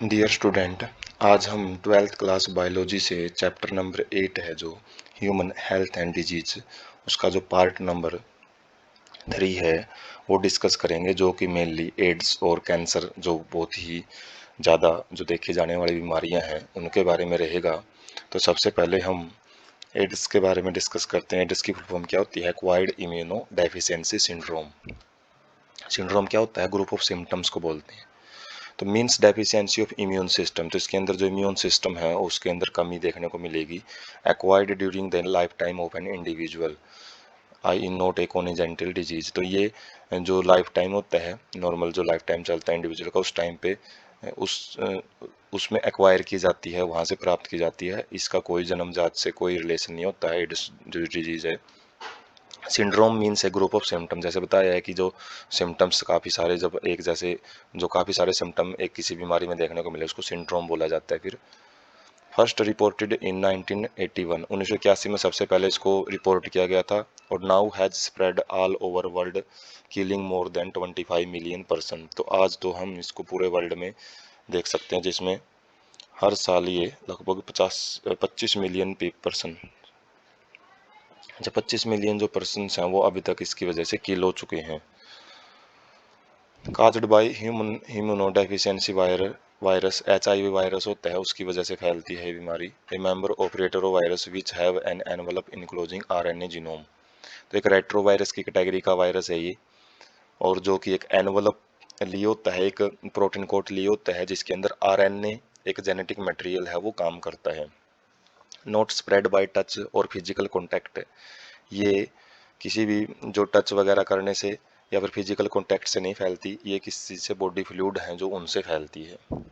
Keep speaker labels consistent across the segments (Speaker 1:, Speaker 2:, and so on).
Speaker 1: Dear student, आज हम 12th class biology से चैप्टर नंबर 8 है जो ह्यूमन हेल्थ एंड डिजीज, उसका जो पार्ट नंबर 3 है वो डिस्कस करेंगे, जो कि मेनली एड्स और कैंसर, जो बहुत ही ज़्यादा जो देखी जाने वाली बीमारियां हैं उनके बारे में रहेगा। तो सबसे पहले हम एड्स के बारे में डिस्कस करते हैं। एड्स की फुल फॉर्म क्या होती है? Acquired immuno deficiency syndrome. Syndrome क्या होता है? ग्रुप ऑफ सिम्टम्स को बोलते हैं। तो means deficiency of immune system, तो इसके अंदर जो इम्यून सिस्टम है उसके अंदर कमी देखने को मिलेगी। Acquired during the life time of an individual, I in not a congenital disease. तो ये जो लाइफ टाइम होता है, नॉर्मल जो लाइफ टाइम चलता है इंडिविजुअल का, उस टाइम पे उस उसमें एक्वायर की जाती है, वहाँ से प्राप्त की जाती है। इसका कोई जन्मजात से कोई रिलेशन नहीं होता है। एड्स जो डिजीज है, syndrome means A group of symptom. जैसे बताया है कि जो सिम्टम्स काफ़ी सारे, जब एक जैसे जो काफ़ी सारे सिम्टम एक किसी बीमारी में देखने को मिले उसको सिंड्रोम बोला जाता है। फिर फर्स्ट रिपोर्टेड इन 1981, 1981 में सबसे पहले इसको रिपोर्ट किया गया था। और now has spread all over world, killing more than 25 million person. तो आज तो हम इसको पूरे वर्ल्ड में देख सकते हैं, जिसमें हर साल ये लगभग 25 मिलियन पर्सन, अच्छा 25 मिलियन जो पर्सन हैं वो अभी तक इसकी वजह से किल हो चुके हैं। Caused by human virus, HIV virus होता है, उसकी वजह से फैलती है ये बीमारी। ए member of retro virus which have an envelope enclosing RNA genome. तो एक रेट्रो वायरस की कैटेगरी का वायरस है ये, और जो कि एक एनवलप लिए होता है, एक प्रोटीन कोट लिए होता है, जिसके अंदर RNA एक जेनेटिक मटेरियल है वो काम करता है। नॉट स्प्रेड बाय टच और फिजिकल कॉन्टैक्ट, ये किसी भी जो टच वगैरह करने से या फिर फिजिकल कॉन्टैक्ट से नहीं फैलती, ये किसी से बॉडी फ्लूइड हैं जो उनसे फैलती है।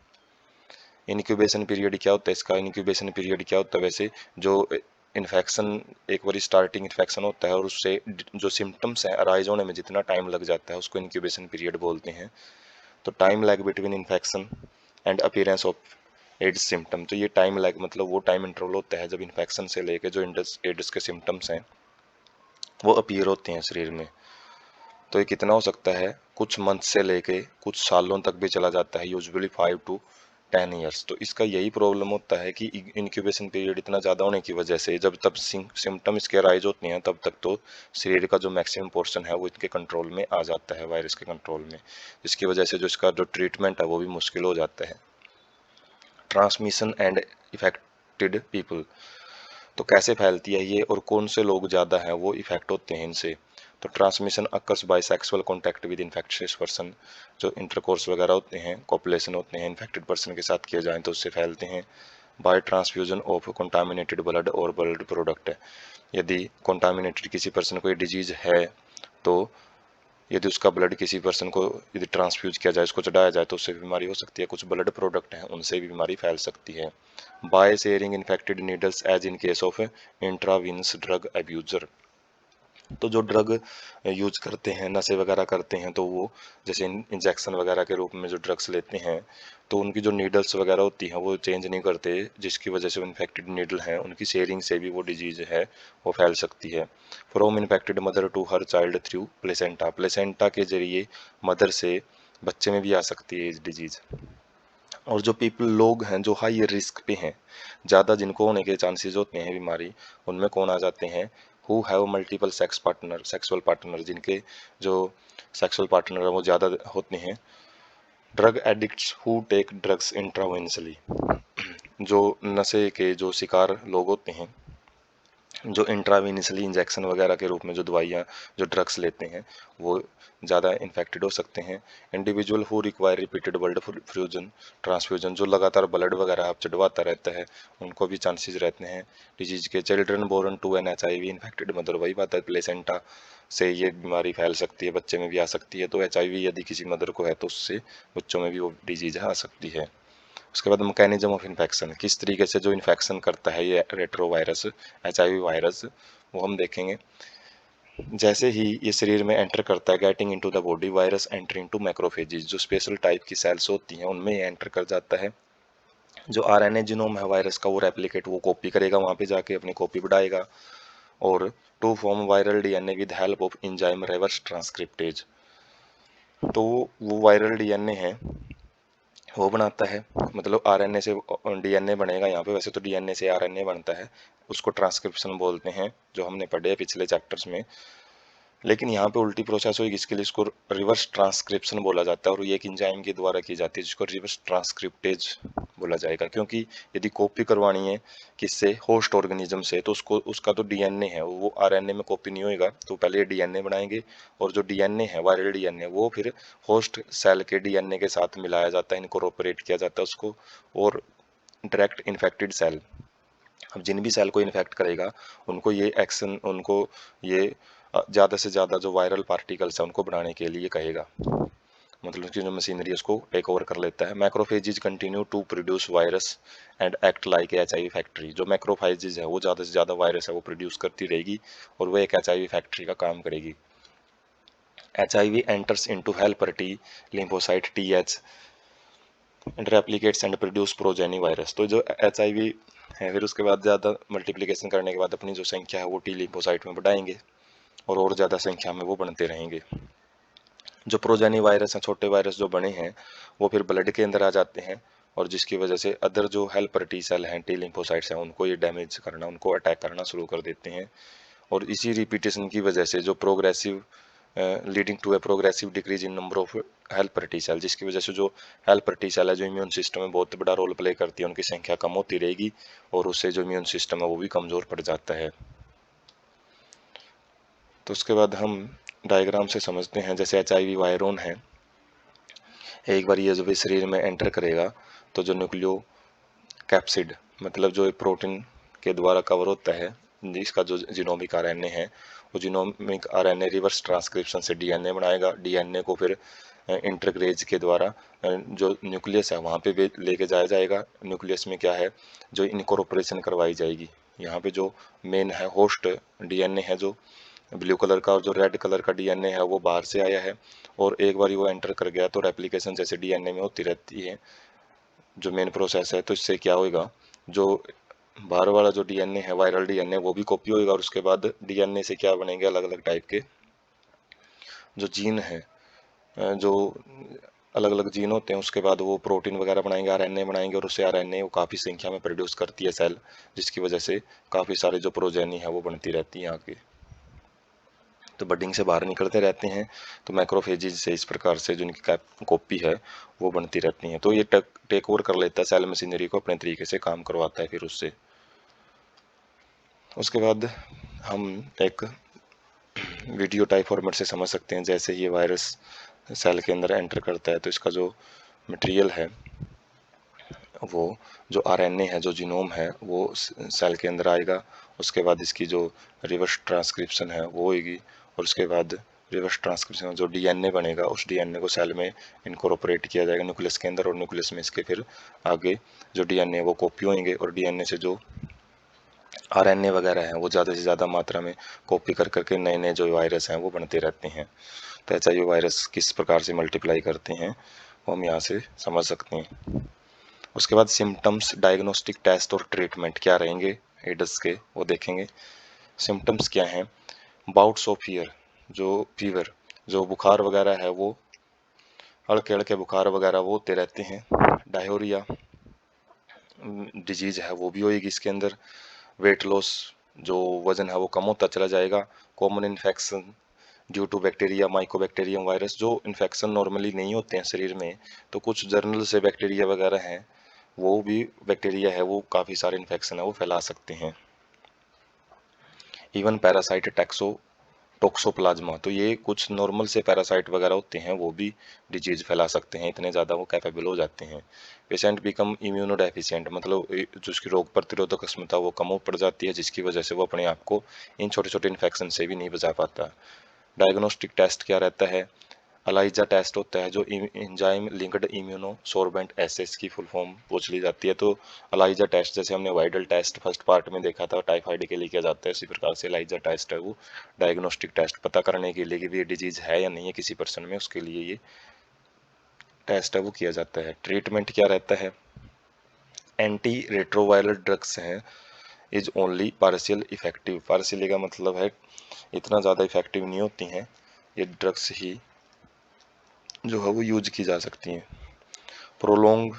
Speaker 1: इनक्यूबेशन पीरियड क्या होता है इसका? इनक्यूबेशन पीरियड क्या होता है वैसे? जो इन्फेक्शन, एक बार स्टार्टिंग इन्फेक्शन होता है और उससे जो सिम्टम्स हैं अराइज होने में जितना टाइम लग जाता है उसको इनक्यूबेशन पीरियड बोलते हैं। तो time lag between infection and appearance of AIDS symptom, तो ये टाइम लैग मतलब वो टाइम इंटरवल होता है जब इन्फेक्शन से लेके जो एड्स के सिम्टम्स हैं वो अपीयर होते हैं शरीर में। तो ये कितना हो सकता है? कुछ मंथ से लेके कुछ सालों तक भी चला जाता है, यूजुअली 5 to 10 ईयर्स। तो इसका यही प्रॉब्लम होता है कि इंक्यूबेशन पीरियड इतना ज़्यादा होने की वजह से जब तब सिम्टम इसके राइज होते हैं तब तक तो शरीर का जो मैक्सिमम पोर्शन है वो इनके कंट्रोल में आ जाता है, वायरस के कंट्रोल में, जिसकी वजह से जो इसका जो ट्रीटमेंट है वो भी मुश्किल हो जाता है। ट्रांसमिशन एंड इफेक्टेड पीपल, तो कैसे फैलती है ये और कौन से लोग ज़्यादा हैं वो इफेक्ट होते हैं इनसे? तो transmission occurs by sexual contact with infectious person, जो इंटरकोर्स वगैरह होते हैं, कॉपुलेशन होते हैं इन्फेक्टेड पर्सन के साथ किए जाएं तो उससे फैलते हैं। By transfusion of contaminated blood और ब्लड प्रोडक्ट, यदि कंटामिनेटेड किसी पर्सन को ये डिजीज है तो यदि उसका ब्लड किसी पर्सन को यदि ट्रांसफ्यूज किया जाए, उसको चढ़ाया जाए तो उससे बीमारी हो सकती है। कुछ ब्लड प्रोडक्ट हैं उनसे भी बीमारी फैल सकती है। By sharing infected needles as in case of intravenous drug abuser, तो जो ड्रग यूज करते हैं, नशे वगैरह करते हैं, तो वो जैसे इंजेक्शन वगैरह के रूप में जो ड्रग्स लेते हैं तो उनकी जो नीडल्स वगैरह होती हैं वो चेंज नहीं करते, जिसकी वजह से वो इन्फेक्टेड नीडल हैं उनकी शेयरिंग से भी वो डिजीज है वो फैल सकती है। From infected mother to her child through placenta, placenta के जरिए मदर से बच्चे में भी आ सकती है डिजीज। और जो लोग हैं जो हाई रिस्क पे हैं, ज़्यादा जिनको होने के चांसेस होते हैं बीमारी, उनमें कौन आ जाते हैं? Who have multiple sex partner, sexual partner, जिनके जो सेक्सुअल पार्टनर है वो ज़्यादा होते हैं। Drug addicts who take drugs intravenously, जो नशे के जो शिकार लोग होते हैं, जो इंट्रावेनसली इंजेक्शन वगैरह के रूप में जो दवाइयाँ, जो ड्रग्स लेते हैं, वो ज़्यादा इन्फेक्टेड हो सकते हैं। Individual who require repeated blood fusion transfusion, जो लगातार ब्लड वगैरह आप चढ़वाता रहता है उनको भी चांसेस रहते हैं डिजीज के। Children born to an HIV infected mother, वही बात है, प्लेसेंटा से ये बीमारी फैल सकती है, बच्चे में भी आ सकती है। तो HIV यदि किसी मदर को है तो उससे बच्चों में भी वो डिजीज आ सकती है। उसके बाद मैकेनिज्म ऑफ इन्फेक्शन, किस तरीके से जो इन्फेक्शन करता है ये रेट्रो वायरस, HIV वायरस, वो हम देखेंगे। जैसे ही ये शरीर में एंटर करता है, getting into the body, virus enter into macrophages, जो स्पेशल टाइप की सेल्स होती हैं उनमें ये एंटर कर जाता है। जो RNA जीनोम है वायरस का वो रेप्लिकेट, वो कॉपी करेगा, वहाँ पे जाके अपनी कॉपी बढ़ाएगा। और to form viral DNA with help of enzyme reverse transcriptase, तो वो वायरल DNA है वो बनाता है, मतलब आरएनए से डीएनए बनेगा यहाँ पे। वैसे तो डीएनए से आरएनए बनता है, उसको ट्रांसक्रिप्शन बोलते हैं, जो हमने पढ़े पिछले चैप्टर्स में। लेकिन यहाँ पे उल्टी प्रोसेस होगी, इसके लिए इसको रिवर्स ट्रांसक्रिप्शन बोला जाता है, और ये एक एंजाइम के द्वारा की जाती है जिसको रिवर्स ट्रांसक्रिप्टेज बोला जाएगा। क्योंकि यदि कॉपी करवानी है किससे, होस्ट ऑर्गेनिज्म से, तो उसको उसका तो डीएनए है वो आरएनए में कॉपी नहीं होएगा, तो पहले ये डीएनए बनाएंगे, और जो डीएनए है वायरल डीएनए वो फिर होस्ट सेल के डीएनए के साथ मिलाया जाता है, इनकॉर्पोरेट किया जाता है उसको, और डायरेक्ट इन्फेक्टेड सेल, अब जिन भी सेल को इन्फेक्ट करेगा उनको ये एक्शन, उनको ये ज़्यादा से ज़्यादा जो वायरल पार्टिकल्स है उनको बढ़ाने के लिए कहेगा, मतलब उसकी जो मशीनरी उसको टेक ओवर कर लेता है। Macrophages continue to produce virus and act like HIV factory. जो मैक्रोफेजिज है वो ज़्यादा से ज़्यादा वायरस है वो प्रोड्यूस करती रहेगी, और वो एक एचआईवी फैक्ट्री का काम करेगी। HIV enters into helper T lymphocyte TH and replicates and produce progeny virus. तो जो एचआईवी है फिर उसके बाद ज़्यादा मल्टीप्लिकेशन करने के बाद अपनी जो संख्या है वो टी लिम्फोसाइट में बढ़ाएंगे, और ज़्यादा संख्या में वो बनते रहेंगे। जो प्रोजेनी वायरस हैं, छोटे वायरस जो बने हैं, वो फिर ब्लड के अंदर आ जाते हैं, और जिसकी वजह से अदर जो हेल्पर टी सेल हैं, टी लिम्फोसाइट्स हैं, उनको ये डैमेज करना, उनको अटैक करना शुरू कर देते हैं। और इसी रिपीटेशन की वजह से जो progressive leading to a progressive decrease in number of helper T cell, जिसकी वजह से जो हेल्पर टी सेल है जो इम्यून सिस्टम में बहुत बड़ा रोल प्ले करती है, उनकी संख्या कम होती रहेगी, और उससे जो इम्यून सिस्टम है वो भी कमज़ोर पड़ जाता है। तो उसके बाद हम डायग्राम से समझते हैं। जैसे एचआईवी वायरोन है, एक बार ये जब शरीर में एंटर करेगा तो जो न्यूक्लियो कैप्सिड, मतलब जो प्रोटीन के द्वारा कवर होता है, जिसका जो जीनोमिक आरएनए है, वो जीनोमिक आरएनए रिवर्स ट्रांसक्रिप्शन से डीएनए बनाएगा। डीएनए को फिर इंटरग्रेज के द्वारा जो न्यूक्लियस है वहाँ पे लेके जाया जाएगा। न्यूक्लियस में क्या है, जो इनकॉर्पोरेशन करवाई जाएगी। यहाँ पे जो मेन है होस्ट डीएनए है जो ब्लू कलर का, और जो रेड कलर का डीएनए है वो बाहर से आया है, और एक बार वो एंटर कर गया तो रेप्लिकेशन जैसे डीएनए में होती रहती है, जो मेन प्रोसेस है। तो इससे क्या होगा, जो बाहर वाला जो डीएनए है वायरल डीएनए वो भी कॉपी होएगा, और उसके बाद डीएनए से क्या बनेंगे, अलग अलग टाइप के जो जीन है, जो अलग अलग जीन होते हैं, उसके बाद वो प्रोटीन वगैरह बनाएंगे, आरएनए बनाएंगे, और उससे आरएनए वो काफ़ी संख्या में प्रोड्यूस करती है सेल, जिसकी वजह से काफ़ी सारे जो प्रोजेनी है वो बनती रहती है आगे, तो बडिंग से बाहर निकलते रहते हैं। तो मैक्रोफेजिज से इस प्रकार से जो इनकी कॉपी है वो बनती रहती हैं। तो ये टेक ओवर कर लेता है सेल मशीनरी को, अपने तरीके से काम करवाता है फिर उससे। उसके बाद हम एक वीडियो टाइप फॉर्मेट से समझ सकते हैं। जैसे ही ये वायरस सेल के अंदर एंटर करता है तो इसका जो मटेरियल है, वो जो आरएनए है, जो जीनोम है, वो सेल के अंदर आएगा। उसके बाद इसकी जो रिवर्स ट्रांसक्रिप्शन है वो होगी, और उसके बाद रिवर्स ट्रांसक्रिप्शन जो डीएनए बनेगा उस डीएनए को सेल में इनकॉर्पोरेट किया जाएगा न्यूक्लियस के अंदर, और न्यूक्लियस में इसके फिर आगे जो डीएनए वो कॉपी होंगे, और डीएनए से जो आरएनए वगैरह है वो ज़्यादा से ज़्यादा मात्रा में कॉपी कर करके नए नए जो वायरस हैं वो बनते रहते हैं। तो एचआईवी वायरस किस प्रकार से मल्टीप्लाई करते हैं वो हम यहाँ से समझ सकते हैं। उसके बाद सिम्टम्स, डायग्नोस्टिक टेस्ट और ट्रीटमेंट क्या रहेंगे एड्स के, वो देखेंगे। सिम्टम्स क्या हैं, बाउट्स ऑफ फीयर, जो फीवर, जो बुखार वगैरह है वो हल्के हल्के बुखार वगैरह वो होते रहते हैं। डायरिया डिजीज है वो भी होएगी इसके अंदर। वेट लॉस, जो वजन है वो कम होता चला जाएगा। Common infection due to bacteria, mycobacterium virus, जो इन्फेक्शन नॉर्मली नहीं होते हैं शरीर में, तो कुछ जर्नल से बैक्टीरिया वगैरह हैं, वो भी बैक्टीरिया है वो काफ़ी सारे इन्फेक्शन है वो फैला सकते हैं। इवन पैरासाइट टोक्सोप्लाज्मा, तो ये कुछ नॉर्मल से पैरासाइट वगैरह होते हैं वो भी डिजीज फैला सकते हैं, इतने ज़्यादा वो कैपेबल हो जाते हैं। पेशेंट बिकम इम्यूनो डेफिशिएंट, मतलब जो उसकी रोग प्रतिरोधक क्षमता वो कम हो पड़ जाती है, जिसकी वजह से वो अपने आप को इन छोटे छोटे इन्फेक्शन से भी नहीं बचा पाता। डायग्नोस्टिक टेस्ट क्या रहता है, अलाइजा टेस्ट होता है, जो एंजाइम लिंक्ड इम्यूनो सोर्बेंट एसेस की फुल फॉर्म पूछ ली जाती है। तो अलाइजा टेस्ट, जैसे हमने वाइडल टेस्ट फर्स्ट पार्ट में देखा था टाइफाइड के लिए किया जाता है, इसी प्रकार से अलाइजा टेस्ट है वो डायग्नोस्टिक टेस्ट पता करने के लिए कि ये डिजीज है या नहीं है किसी पर्सन में, उसके लिए ये टेस्ट है वो किया जाता है। ट्रीटमेंट क्या रहता है, एंटी रेट्रोवायरल ड्रग्स हैं, is only partial effective. Partially का मतलब है इतना ज़्यादा इफेक्टिव नहीं होती हैं, ये ड्रग्स ही जो है वो यूज की जा सकती हैं। Prolong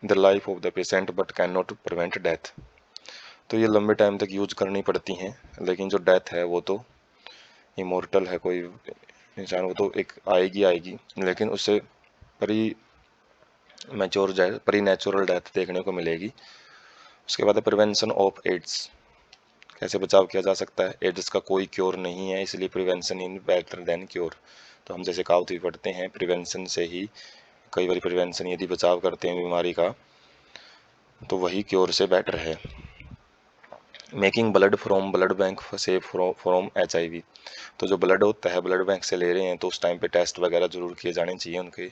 Speaker 1: the life of the patient but can not prevent death. तो ये लंबे टाइम तक यूज करनी पड़ती हैं, लेकिन जो डेथ है वो तो इमोर्टल है, कोई इंसान वो तो एक आएगी आएगी, लेकिन उससे प्री नेचुरल डेथ देखने को मिलेगी। उसके बाद है प्रिवेंशन ऑफ एड्स। कैसे बचाव किया जा सकता है? एड्स का कोई क्योर नहीं है, इसलिए prevention in better than cure. तो हम जैसे कहावत भी पढ़ते हैं, प्रिवेंशन से ही, कई बार प्रिवेंशन यदि बचाव करते हैं बीमारी का तो वही क्योर से बेटर है। Making blood from blood bank safe from HIV। तो जो ब्लड होता है ब्लड बैंक से ले रहे हैं तो उस टाइम पे टेस्ट वगैरह जरूर किए जाने चाहिए उनके,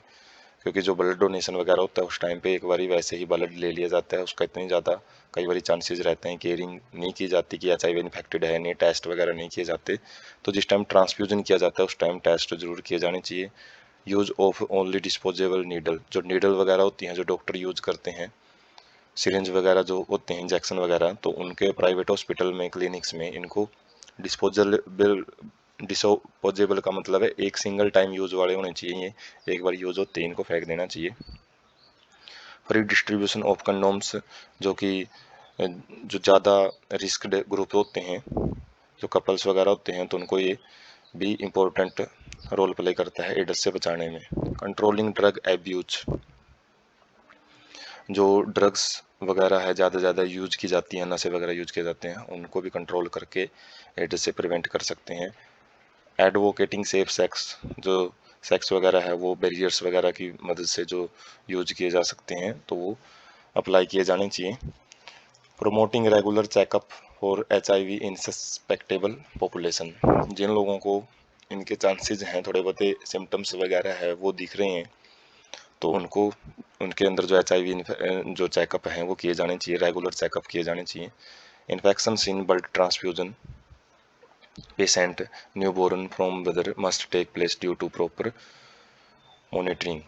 Speaker 1: क्योंकि जो ब्लड डोनेशन वगैरह होता है उस टाइम पे एक बारी वैसे ही ब्लड ले लिया जाता है, उसका इतनी ज़्यादा कई बारी चांसेस रहते हैं, केयरिंग नहीं की जाती कि HIV इन्फेक्टेड है, नहीं टेस्ट वगैरह नहीं किए जाते। तो जिस टाइम ट्रांसफ्यूजन किया जाता है उस टाइम टेस्ट जरूर किए जाने चाहिए। Use of only disposable needle. जो नीडल वगैरह होती हैं जो डॉक्टर यूज़ करते हैं, सिरिंज वगैरह जो होते हैं इंजेक्शन वगैरह, तो उनके प्राइवेट हॉस्पिटल में क्लिनिक्स में इनको डिस्पोजेबल डिस्पोजेबल का मतलब है एक सिंगल टाइम यूज वाले होने चाहिए, ये एक बार यूज होते हैं इनको फेंक देना चाहिए। फ्री डिस्ट्रीब्यूशन ऑफ कंडोम्स, जो कि जो ज़्यादा रिस्क ग्रुप होते हैं, जो कपल्स वगैरह होते हैं, तो उनको ये भी इम्पोर्टेंट रोल प्ले करता है एड्स से बचाने में। Controlling drug abuse. जो ड्रग्स वगैरह है ज़्यादा यूज की जाती हैं, नशे वगैरह यूज किए जाते हैं, उनको भी कंट्रोल करके एड्स से प्रिवेंट कर सकते हैं। Advocating safe sex. जो सेक्स वगैरह है वो बैरियर्स वगैरह की मदद से जो यूज किए जा सकते हैं तो वो अप्लाई किए जाने चाहिए। Promoting regular checkup for HIV in susceptible population. जिन लोगों को इनके चांसेस हैं, थोड़े बहुत सिम्टम्स वगैरह है वो दिख रहे हैं, तो उनको उनके अंदर जो HIV जो चेकअप हैं वो किए जाने चाहिए, रेगुलर चेकअप किए जाने चाहिए। Infection in blood transfusion patient newborn from whether must take place due to proper monitoring.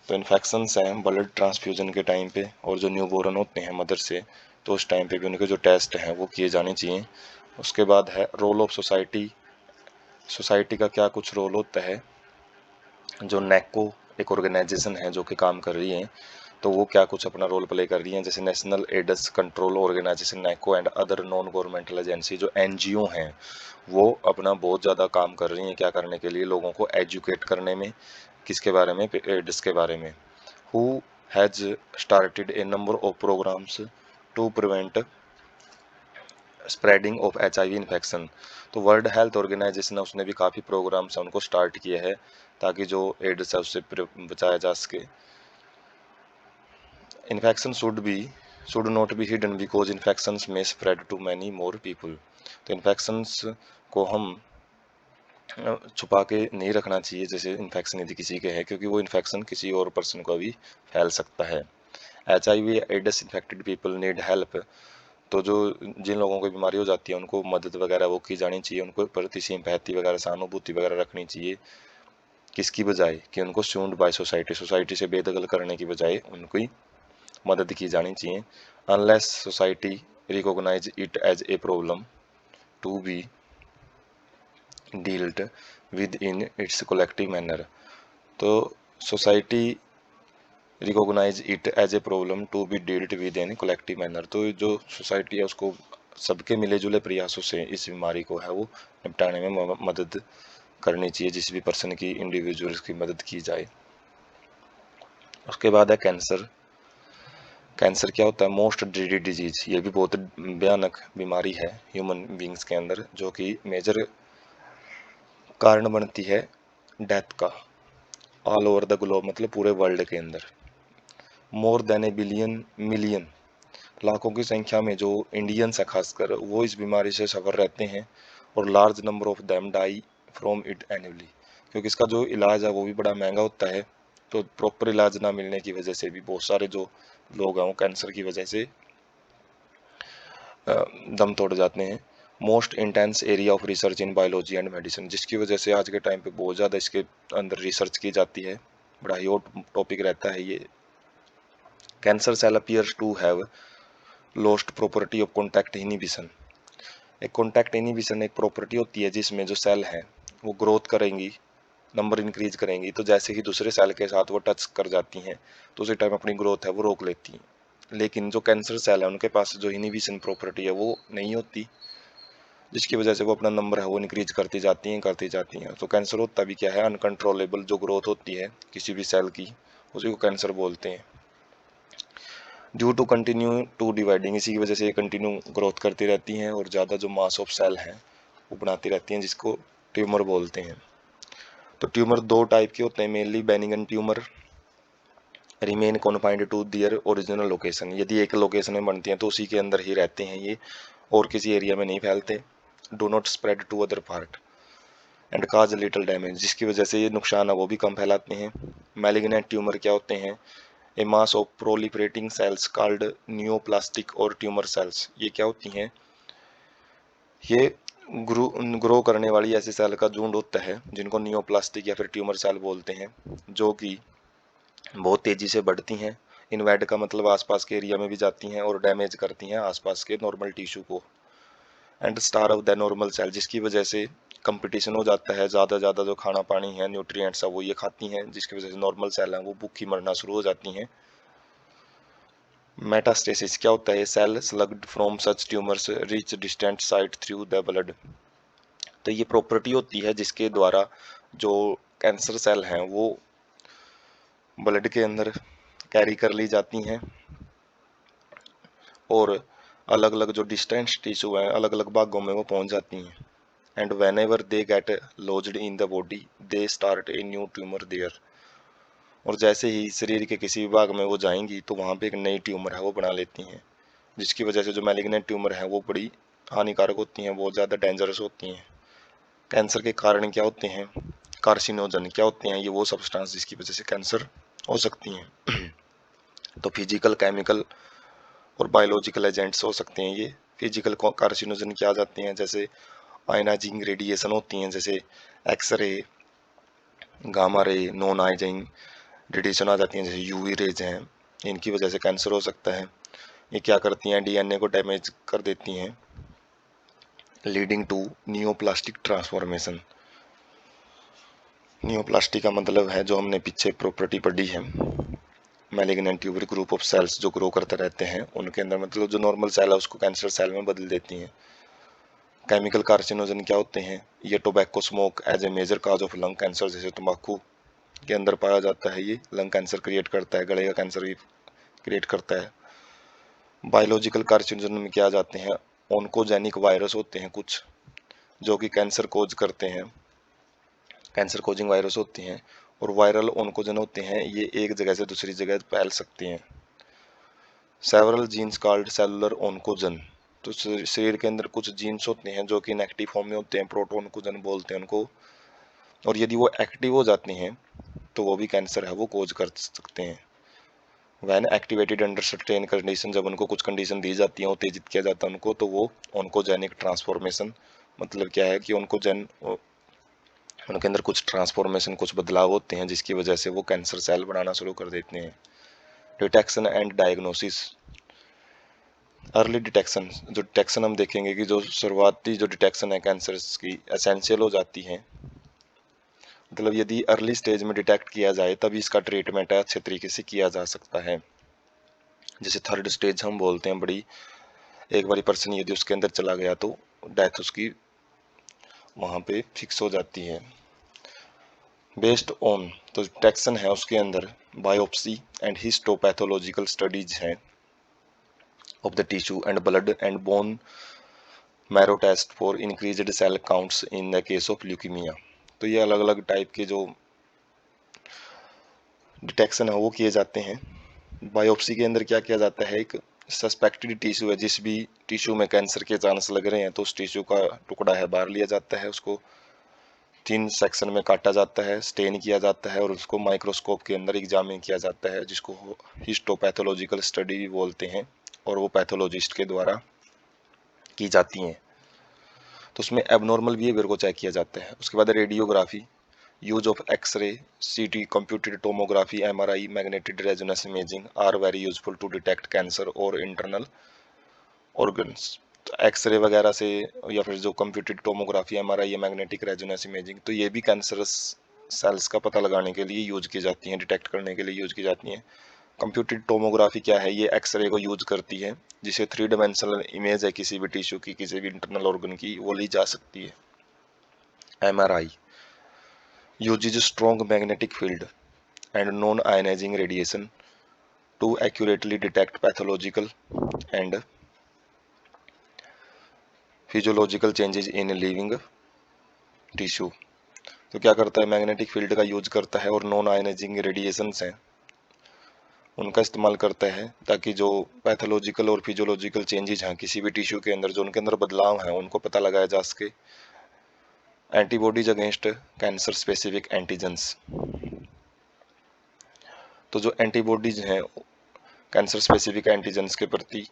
Speaker 1: तो इन्फेक्शंस हैं ब्लड ट्रांसफ्यूजन के टाइम पे, और जो न्यूबॉर्न होते हैं मदर से, तो उस टाइम पे भी उनके जो टेस्ट हैं वो किए जाने चाहिए। उसके बाद है रोल ऑफ सोसाइटी। सोसाइटी का क्या कुछ रोल होता है? जो नेको एक ऑर्गेनाइजेशन है जो कि काम कर रही है, तो वो क्या कुछ अपना रोल प्ले कर रही हैं, जैसे National AIDS Control Organization NACO and other non governmental agency, जो NGO हैं, वो अपना बहुत ज़्यादा काम कर रही हैं। क्या करने के लिए? लोगों को एजुकेट करने में। किसके बारे में? एड्स के बारे में। Who has started a number of programmes to prevent spreading of HIV infection. तो वर्ल्ड हेल्थ ऑर्गेनाइजेशन है, उसने भी काफ़ी प्रोग्राम्स हैं उनको स्टार्ट किए हैं ताकि जो एड्स है उससे बचाया जा सके। Infection should not be hidden because infections in spread to many more people. तो इन्फेक्शंस को हम छुपा के नहीं रखना चाहिए, जैसे इन्फेक्शन यदि किसी के है, क्योंकि वो इन्फेक्शन किसी और पर्सन को भी फैल सकता है। HIV AIDS infected people need help. तो जो जिन लोगों को बीमारी हो जाती है उनको मदद वगैरह वो की जानी चाहिए, उनको प्रति सिंपैथी वगैरह सहानुभूति वगैरह रखनी चाहिए। किसकी बजाय? कि उनको सून्ड बाय सोसाइटी से बेदखल करने की बजाय उनकी मदद की जानी चाहिए। Unless society recognize it as a problem to be dealt with in its collective manner. तो society recognize it as a problem to be dealt with in collective manner. तो जो सोसाइटी है उसको सबके मिले जुले प्रयासों से इस बीमारी को है वो निपटाने में मदद करनी चाहिए, जिस भी पर्सन की इंडिविजुअल्स की मदद की जाए। उसके बाद है कैंसर। कैंसर क्या होता है? Most dreaded disease. ये भी बहुत भयानक बीमारी है ह्यूमन बींग्स के अंदर, जो कि मेजर कारण बनती है डेथ का ऑल ओवर द ग्लोब, मतलब पूरे वर्ल्ड के अंदर। मोर देन ए बिलियन मिलियन, लाखों की संख्या में जो इंडियंस है खासकर, वो इस बीमारी से सफर रहते हैं, और large number of them die from it annually. क्योंकि इसका जो इलाज है वो भी बड़ा महंगा होता है, तो प्रॉपर इलाज ना मिलने की वजह से भी बहुत सारे जो लोग हैं वो कैंसर की वजह से दम तोड़ जाते हैं। Most intense area of research in biology and medicine, जिसकी वजह से आज के टाइम पे बहुत ज़्यादा इसके अंदर रिसर्च की जाती है, बड़ा ही हॉट टॉपिक रहता है ये। Cancer cell appears to have lost property of contact inhibition. एक कॉन्टैक्ट इनहिबिशन एक प्रॉपर्टी होती है जिसमें जो सेल हैं वो ग्रोथ करेंगी नंबर इंक्रीज करेंगी तो जैसे ही दूसरे सेल के साथ वो टच कर जाती हैं तो उसी टाइम अपनी ग्रोथ है वो रोक लेती हैं। लेकिन जो कैंसर सेल है उनके पास जो इनहिबिशन प्रॉपर्टी है वो नहीं होती, जिसकी वजह से वो अपना नंबर है वो इंक्रीज करती जाती हैं। तो कैंसर होता भी क्या है, अनकंट्रोलेबल जो ग्रोथ होती है किसी भी सेल की, उसी को कैंसर बोलते हैं। Due to continue to dividing, इसी की वजह से ये कंटिन्यू ग्रोथ करती रहती हैं और ज़्यादा जो मास ऑफ सेल हैं वो बनाती रहती हैं, जिसको ट्यूमर बोलते हैं। तो ट्यूमर दो टाइप के होते हैं mainly, benign tumour remain confined to their original location, यदि एक लोकेशन में बनती हैं तो उसी के अंदर ही रहते हैं ये और किसी एरिया में नहीं फैलते। Do not spread to other part and cause little damage, जिसकी वजह से ये नुकसान है वो भी कम फैलाते हैं। मैलिग्नेंट ट्यूमर क्या होते हैं, a mass of proliferating cells called neoplastic और ट्यूमर सेल्स, ये क्या होती हैं, ये ग्रो करने वाली ऐसी सेल का झुंड होता है जिनको नियोप्लास्टिक या फिर ट्यूमर सेल बोलते हैं, जो कि बहुत तेजी से बढ़ती हैं। इन्वेड का मतलब आसपास के एरिया में भी जाती हैं और डैमेज करती हैं आसपास के नॉर्मल टिश्यू को। And star of the normal cell, जिसकी वजह से कंपटीशन हो जाता है, ज़्यादा जो खाना पानी है न्यूट्रिएंट्स है वो ये खाती हैं, जिसकी वजह से नॉर्मल सेल हैं वो भूखी मरना शुरू हो जाती हैं। मेटास्टेसिस क्या होता है, cell sloughed from such tumours reach distant site through the blood, तो ये प्रॉपर्टी होती है जिसके द्वारा जो कैंसर सेल हैं वो ब्लड के अंदर कैरी कर ली जाती हैं और अलग अलग जो डिस्टेंस टिश्यू हैं अलग अलग भागों में वो पहुंच जाती हैं। And whenever they get lodged in the body they start a new tumour there, और जैसे ही शरीर के किसी भाग में वो जाएंगी तो वहाँ पे एक नई ट्यूमर है वो बना लेती हैं, जिसकी वजह से जो मैलिग्नेंट ट्यूमर है वो बड़ी हानिकारक होती हैं, बहुत ज़्यादा डेंजरस होती हैं। कैंसर के कारण क्या होते हैं, कार्सिनोजन क्या होते हैं, ये वो सब्सटेंस जिसकी वजह से कैंसर हो सकती हैं। तो फिजिकल, केमिकल और बायोलॉजिकल एजेंट्स हो सकते हैं ये। फिजिकल कार्सिनोजन क्या आ जाते हैं, जैसे आयनाइजिंग रेडिएशन होती हैं, जैसे x ray, gamma ray, non ionizing radiation आ जाती हैं, जैसे यूवी रेज हैं, इनकी वजह से कैंसर हो सकता है। ये क्या करती हैं, डीएनए को डैमेज कर देती हैं, leading to neoplastic transformation. Neoplastic का मतलब है जो हमने पीछे प्रॉपर्टी पढ़ी है, malignant tumour group of cells जो ग्रो करते रहते हैं उनके अंदर, मतलब जो नॉर्मल सेल है उसको कैंसर सेल में बदल देती हैं। केमिकल कार्सिनोजन क्या होते हैं, ये tobacco smoke as a major cause of lung cancer, जैसे तंबाकू के अंदर पाया जाता है, ये लंग कैंसर क्रिएट करता है, गले का कैंसर भी क्रिएट करता है। बायोलॉजिकल कार्सिनोजन में क्या जाते हैं, ओन्कोजेनिक वायरस होते हैं कुछ जो कि कैंसर कोज करते हैं, कैंसर कोजिंग वायरस होती हैं, और वायरल ओन्कोजन होते हैं, ये एक जगह से दूसरी जगह फैल सकते हैं। सेवरल जीन्स कॉल्ड सेलुलर ओन्कोजन, तो शरीर के अंदर कुछ जीन्स होते हैं जो कि इनएक्टिव फॉर्म में होते हैं, प्रोटोनकोजन बोलते हैं उनको, और यदि वो एक्टिव हो जाते हैं तो वो भी कैंसर है वो कोज कर सकते हैं। When activated under certain condition, जब उनको कुछ कंडीशन दी जाती है, उत्तेजित किया जाता है उनको, तो वो ओन्कोजेनिक ट्रांसफॉर्मेशन, मतलब क्या है कि उनके अंदर कुछ ट्रांसफॉर्मेशन, कुछ बदलाव होते हैं जिसकी वजह से वो कैंसर सेल बनाना शुरू कर देते हैं। Detection and diagnosis, early detection, जो डिटेक्शन हम देखेंगे कि जो शुरुआती जो डिटेक्शन है कैंसर की एसेंशियल हो जाती है, मतलब यदि अर्ली स्टेज में डिटेक्ट किया जाए तभी इसका ट्रीटमेंट है अच्छे तरीके से किया जा सकता है। जैसे थर्ड स्टेज हम बोलते हैं, बड़ी एक बारी पर्सन यदि उसके अंदर चला गया तो डेथ उसकी वहाँ पे फिक्स हो जाती है। बेस्ड ऑन, तो डिटेक्शन है उसके अंदर बायोप्सी एंड हिस्टोपैथोलॉजिकल स्टडीज हैं of the tissue and blood and bone marrow test for increased cell counts in the case of leukaemia. तो ये अलग अलग टाइप के जो डिटेक्शन है वो किए जाते हैं। बायोप्सी के अंदर क्या किया जाता है, एक सस्पेक्टेड टिश्यू है, जिस भी टिश्यू में कैंसर के चांस लग रहे हैं तो उस टिश्यू का टुकड़ा है बाहर लिया जाता है, उसको 3 सेक्शन में काटा जाता है, स्टेन किया जाता है और उसको माइक्रोस्कोप के अंदर एग्जामिन किया जाता है, जिसको हिस्टोपैथोलॉजिकल स्टडी भी बोलते हैं, और वो पैथोलॉजिस्ट के द्वारा की जाती हैं। तो उसमें एबनॉर्मल बिहेवियर को चेक किया जाता है। उसके बाद radiography, use of X ray, CT, computed tomography, MRI, magnetic resonance imaging are very useful to detect cancer और इंटरनल ऑर्गन्स। तो एक्सरे वगैरह से या फिर जो कंप्यूटेड टोमोग्राफी, एमआरआई या मैग्नेटिक रेजोनेंस इमेजिंग, तो ये भी कैंसरस सेल्स का पता लगाने के लिए यूज की जाती हैं, डिटेक्ट करने के लिए यूज की जाती हैं। कंप्यूटेड टोमोग्राफी क्या है, ये एक्सरे को यूज करती है, जिसे 3 डायमेंशनल इमेज है किसी भी टिश्यू की, किसी भी इंटरनल ऑर्गन की, वो ली जा सकती है। MRI uses strong magnetic field and non-ionizing radiation to accurately detect pathological and physiological changes in living tissue। तो क्या करता है, मैग्नेटिक फील्ड का यूज करता है और नॉन आयनाइजिंग रेडिएशंस हैं उनका इस्तेमाल करता है, ताकि जो पैथोलॉजिकल और फिजियोलॉजिकल चेंजेस हैं किसी भी टिश्यू के अंदर, जो उनके अंदर बदलाव हैं, उनको पता लगाया जा सके। Antibodies against cancer specific antigens, तो जो एंटीबॉडीज हैं कैंसर स्पेसिफिक एंटीजेंस के प्रति,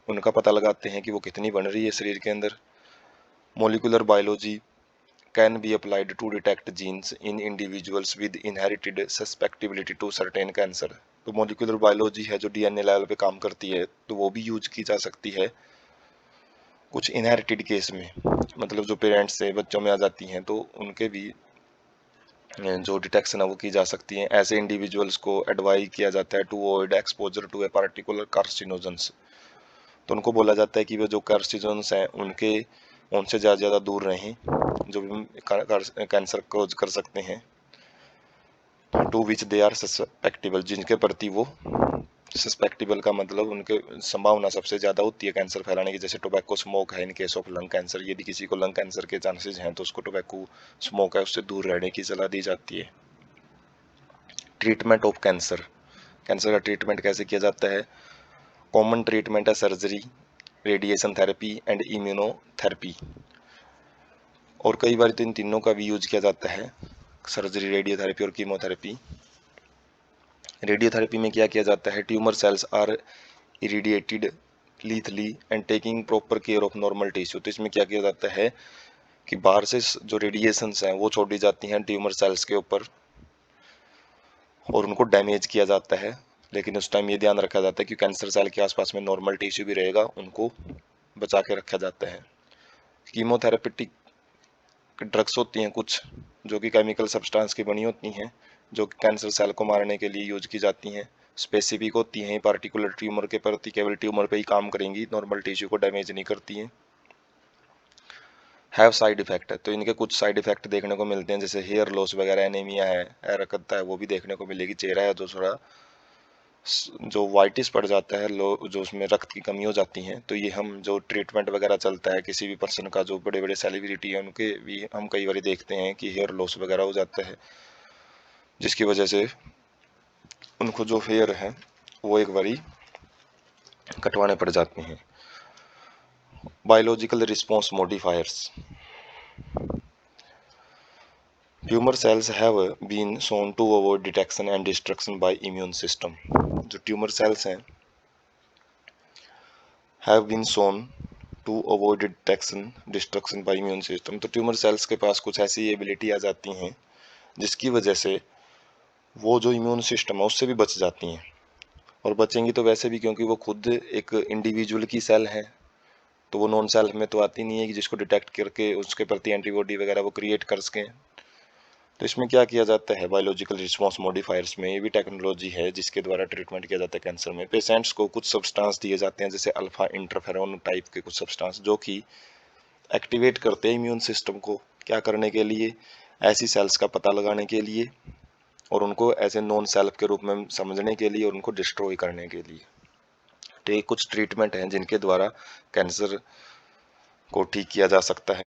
Speaker 1: उनका पता लगाते हैं कि वो कितनी बन रही है शरीर के अंदर। Molecular biology can be applied to detect genes in individuals with inherited susceptibility to certain cancer. तो मोलिकुलर बायोलॉजी है जो डीएनए लेवल पे काम करती है, तो वो भी यूज की जा सकती है कुछ इनहेरिटेड केस में, मतलब जो पेरेंट्स से बच्चों में आ जाती हैं, तो उनके भी जो डिटेक्शन है वो की जा सकती है। ऐसे इंडिविजुअल्स को एडवाइज किया जाता है to avoid exposure to a particular carcinogens, तो उनको बोला जाता है कि वो जो कार्सिनोजेंस हैं उनसे ज़्यादा दूर रहें, जो भी कैंसर कोज कर सकते हैं। टू विच दे आर सस्पेक्टिबल, जिनके प्रति वो सस्पेक्टिबल का मतलब उनके संभावना सबसे ज़्यादा होती है कैंसर फैलाने की। जैसे टोबैको स्मोक है इन केस ऑफ लंग कैंसर, यदि किसी को लंग कैंसर के चांसेस हैं तो उसको टोबैको स्मोक है उससे दूर रहने की सलाह दी जाती है। ट्रीटमेंट ऑफ कैंसर, कैंसर का ट्रीटमेंट कैसे किया जाता है। कॉमन ट्रीटमेंट है surgery, radiation therapy and immunotherapy, और कई बार तो इन तीनों का भी यूज किया जाता है, सर्जरी, रेडियोथेरेपी और कीमोथेरेपी। रेडियोथेरेपी में क्या किया जाता है, tumour cells are irradiated lethally and taking proper care of normal tissue. तो इसमें क्या किया जाता है कि बाहर से जो रेडिएशंस हैं वो छोड़ी जाती हैं ट्यूमर सेल्स के ऊपर और उनको डैमेज किया जाता है, लेकिन उस टाइम ये ध्यान रखा जाता है कि कैंसर सेल के आसपास में नॉर्मल टिश्यू भी रहेगा, उनको बचा के रखा जाता है। कीमोथेरेपेटिक ड्रग्स होती हैं कुछ, जो कि केमिकल सब्सटेंस की बनी होती हैं, जो कैंसर सेल को मारने के लिए यूज की जाती हैं। स्पेसिफिक होती हैं, पार्टिकुलर ट्यूमर के प्रति केवल ट्यूमर पे ही काम करेंगी, नॉर्मल टिश्यू को डैमेज नहीं करती हैं। हैव साइड इफेक्ट है, तो इनके कुछ साइड इफेक्ट देखने को मिलते हैं, जैसे हेयर लॉस वगैरह, एनीमिया है, एरकता है, वो भी देखने को मिलेगी। चेहरा है जो थोड़ा जो वाइटिस पड़ जाता है, लो जो उसमें रक्त की कमी हो जाती है, तो ये हम जो ट्रीटमेंट वगैरह चलता है किसी भी पर्सन का, जो बड़े बड़े सेलिब्रिटी है उनके भी हम कई बार देखते हैं कि हेयर लॉस वगैरह हो जाता है, जिसकी वजह से उनको जो हेयर है वो एक बारी कटवाने पड़ जाते हैं। Biological response modifiers, tumour cells have been shown to avoid detection and destruction by immune system. जो ट्यूमर सेल्स हैं have been shown to avoid detection destruction by immune system, तो ट्यूमर सेल्स के पास कुछ ऐसी एबिलिटी आ जाती हैं जिसकी वजह से वो जो इम्यून सिस्टम है उससे भी बच जाती हैं, और बचेंगी तो वैसे भी क्योंकि वो खुद एक इंडिविजुअल की सेल है, तो वो नॉन सेल्फ में तो आती नहीं है कि जिसको डिटेक्ट करके उसके प्रति एंटीबॉडी वगैरह वो क्रिएट कर सकें। तो इसमें क्या किया जाता है, बायोलॉजिकल रिस्पॉन्स मॉडिफायर्स में ये भी टेक्नोलॉजी है जिसके द्वारा ट्रीटमेंट किया जाता है कैंसर में। पेशेंट्स को कुछ सब्सटेंस दिए जाते हैं, जैसे अल्फा इंटरफेरोन टाइप के कुछ सब्सटेंस, जो कि एक्टिवेट करते हैं इम्यून सिस्टम को, क्या करने के लिए, ऐसी सेल्स का पता लगाने के लिए और उनको ऐसे नॉन सेल्फ के रूप में समझने के लिए और उनको डिस्ट्रॉय करने के लिए। तो ये कुछ ट्रीटमेंट हैं जिनके द्वारा कैंसर को ठीक किया जा सकता है।